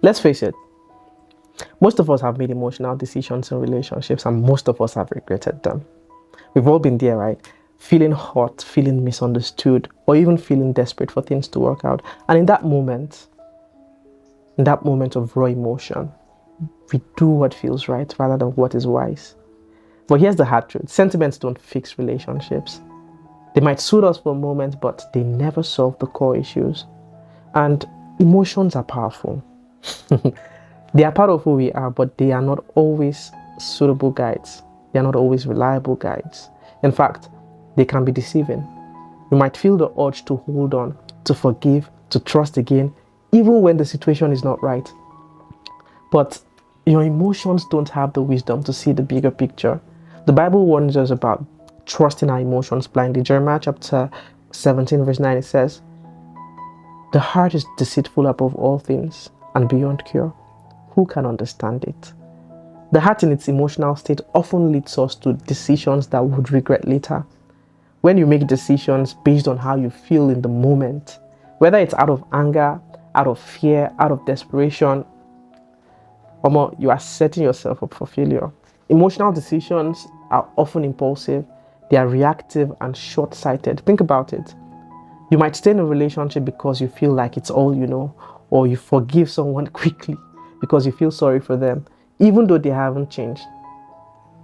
Let's face it, most of us have made emotional decisions in relationships and most of us have regretted them. We've all been there, right? Feeling hurt, feeling misunderstood, or even feeling desperate for things to work out. And in that moment of raw emotion, we do what feels right rather than what is wise. But here's the hard truth. Sentiments don't fix relationships. They might suit us for a moment, but they never solve the core issues. And emotions are powerful. They are part of who we are, but they are not always suitable guides. They are not always reliable guides. In fact, they can be deceiving. You might feel the urge to hold on, to forgive, to trust again, even when the situation is not right. But your emotions don't have the wisdom to see the bigger picture. The Bible warns us about trusting our emotions blindly. Jeremiah chapter 17 verse 9, it says, "The heart is deceitful above all things and beyond cure. Who can understand it?" The heart in its emotional state often leads us to decisions that we would regret later. When you make decisions based on how you feel in the moment, whether it's out of anger, out of fear, out of desperation, or more, you are setting yourself up for failure. Emotional decisions are often impulsive, they are reactive and short-sighted. Think about it. You might stay in a relationship because you feel like it's all you know, or you forgive someone quickly because you feel sorry for them, even though they haven't changed.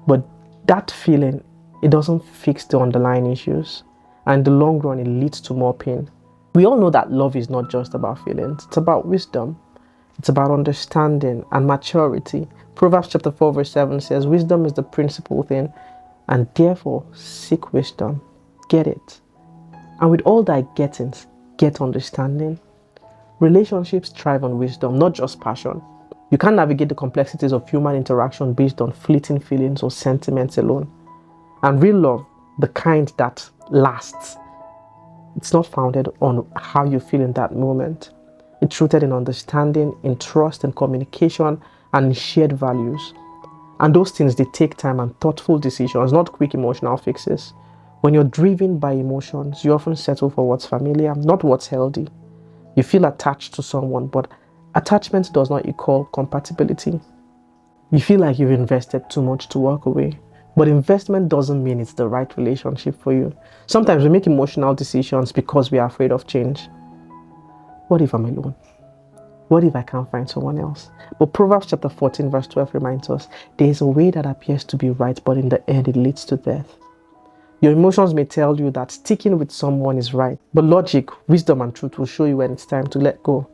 But that feeling, it doesn't fix the underlying issues. And in the long run, it leads to more pain. We all know that love is not just about feelings. It's about wisdom. It's about understanding and maturity. Proverbs chapter 4 verse 7 says, "Wisdom is the principal thing, and therefore seek wisdom." Get it. And with all thy gettings, get understanding. Relationships thrive on wisdom, not just passion. You can't navigate the complexities of human interaction based on fleeting feelings or sentiments alone. And real love, the kind that lasts, it's not founded on how you feel in that moment. It's rooted in understanding, in trust, in communication, and in shared values. And those things, they take time and thoughtful decisions, not quick emotional fixes. When you're driven by emotions, you often settle for what's familiar, not what's healthy. You feel attached to someone, but attachment does not equal compatibility. You feel like you've invested too much to walk away. But investment doesn't mean it's the right relationship for you. Sometimes we make emotional decisions because we are afraid of change. What if I'm alone? What if I can't find someone else? But Proverbs chapter 14 verse 12 reminds us, there is a way that appears to be right, but in the end it leads to death. Your emotions may tell you that sticking with someone is right, but logic, wisdom, and truth will show you when it's time to let go.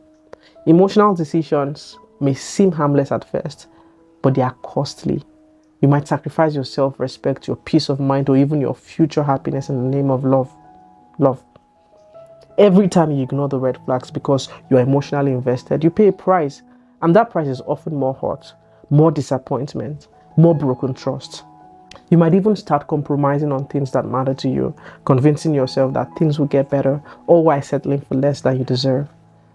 Emotional decisions may seem harmless at first, but they are costly. You might sacrifice your self-respect, your peace of mind, or even your future happiness in the name of love. Love. Every time you ignore the red flags because you are emotionally invested, you pay a price. And that price is often more hurt, more disappointment, more broken trust. You might even start compromising on things that matter to you, convincing yourself that things will get better, all while settling for less than you deserve.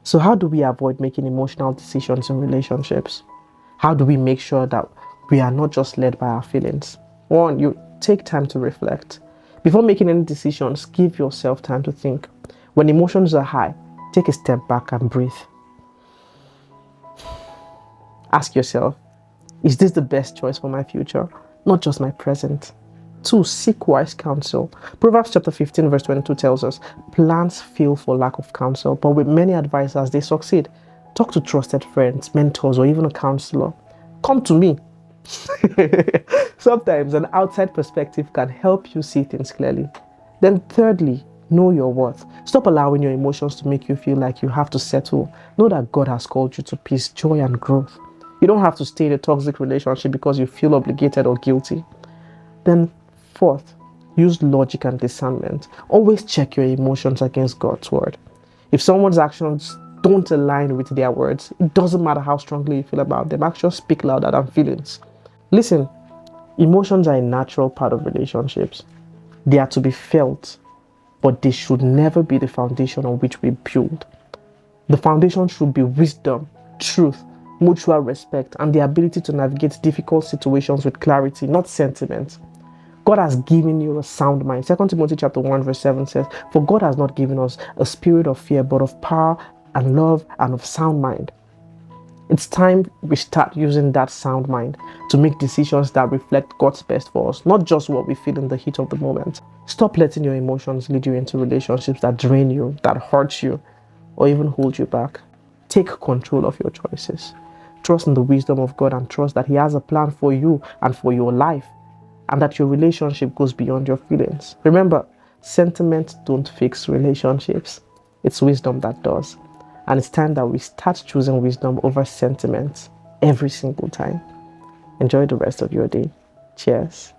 So how do we avoid making emotional decisions in relationships? How do we make sure that we are not just led by our feelings? One, you take time to reflect. Before making any decisions, give yourself time to think. When emotions are high, take a step back and breathe. Ask yourself, is this the best choice for my future, not just my present? 2, seek wise counsel. Proverbs chapter 15 verse 22 tells us, plans fail for lack of counsel, but with many advisors they succeed. Talk to trusted friends, mentors, or even a counselor. Come to me. Sometimes an outside perspective can help you see things clearly. Then thirdly, know your worth. Stop allowing your emotions to make you feel like you have to settle. Know that God has called you to peace, joy, and growth. You don't have to stay in a toxic relationship because you feel obligated or guilty. Then fourth, use logic and discernment. Always check your emotions against God's word. If someone's actions don't align with their words, it doesn't matter how strongly you feel about them. Actions speak louder than feelings. Listen, emotions are a natural part of relationships. They are to be felt, but they should never be the foundation on which we build. The foundation should be wisdom, truth, mutual respect, and the ability to navigate difficult situations with clarity, not sentiment. God has given you a sound mind. 2 Timothy chapter 1 verse 7 says, "For God has not given us a spirit of fear, but of power and love and of sound mind." It's time we start using that sound mind to make decisions that reflect God's best for us, not just what we feel in the heat of the moment. Stop letting your emotions lead you into relationships that drain you, that hurt you, or even hold you back. Take control of your choices. Trust in the wisdom of God and trust that He has a plan for you and for your life, and that your relationship goes beyond your feelings. Remember, sentiment don't fix relationships. It's wisdom that does. And it's time that we start choosing wisdom over sentiment every single time. Enjoy the rest of your day. Cheers.